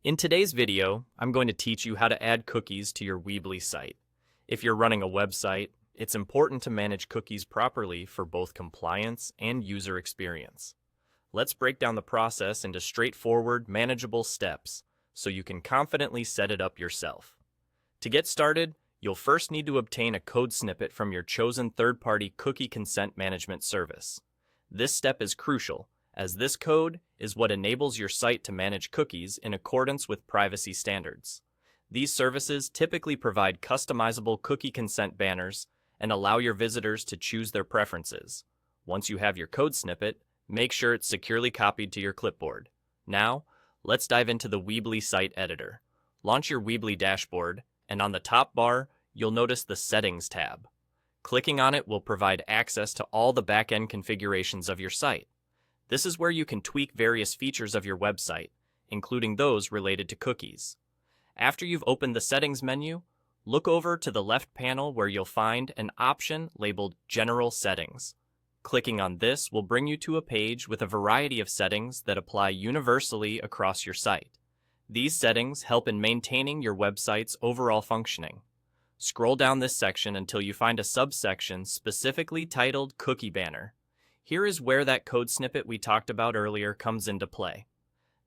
In today's video, I'm going to teach you how to add cookies to your Weebly site. If you're running a website, it's important to manage cookies properly for both compliance and user experience. Let's break down the process into straightforward, manageable steps so you can confidently set it up yourself. To get started, you'll first need to obtain a code snippet from your chosen third-party cookie consent management service. This step is crucial, as this code is what enables your site to manage cookies in accordance with privacy standards. These services typically provide customizable cookie consent banners and allow your visitors to choose their preferences. Once you have your code snippet, make sure it's securely copied to your clipboard. Now, let's dive into the Weebly site editor. Launch your Weebly dashboard, and on the top bar, you'll notice the Settings tab. Clicking on it will provide access to all the back-end configurations of your site. This is where you can tweak various features of your website, including those related to cookies. After you've opened the Settings menu, look over to the left panel where you'll find an option labeled General Settings. Clicking on this will bring you to a page with a variety of settings that apply universally across your site. These settings help in maintaining your website's overall functioning. Scroll down this section until you find a subsection specifically titled Cookie Banner. Here is where that code snippet we talked about earlier comes into play.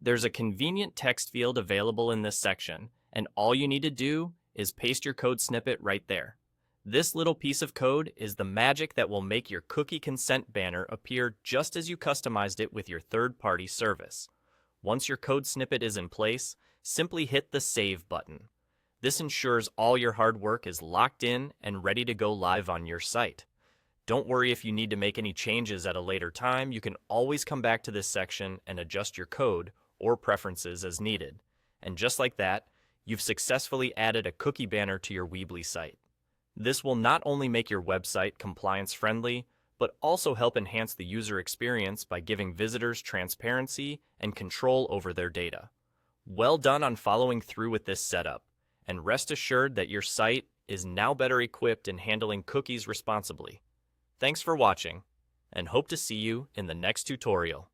There's a convenient text field available in this section, and all you need to do is paste your code snippet right there. This little piece of code is the magic that will make your cookie consent banner appear just as you customized it with your third-party service. Once your code snippet is in place, simply hit the Save button. This ensures all your hard work is locked in and ready to go live on your site. Don't worry if you need to make any changes at a later time. You can always come back to this section and adjust your code or preferences as needed. And just like that, you've successfully added a cookie banner to your Weebly site. This will not only make your website compliance-friendly, but also help enhance the user experience by giving visitors transparency and control over their data. Well done on following through with this setup, and rest assured that your site is now better equipped in handling cookies responsibly. Thanks for watching, and hope to see you in the next tutorial.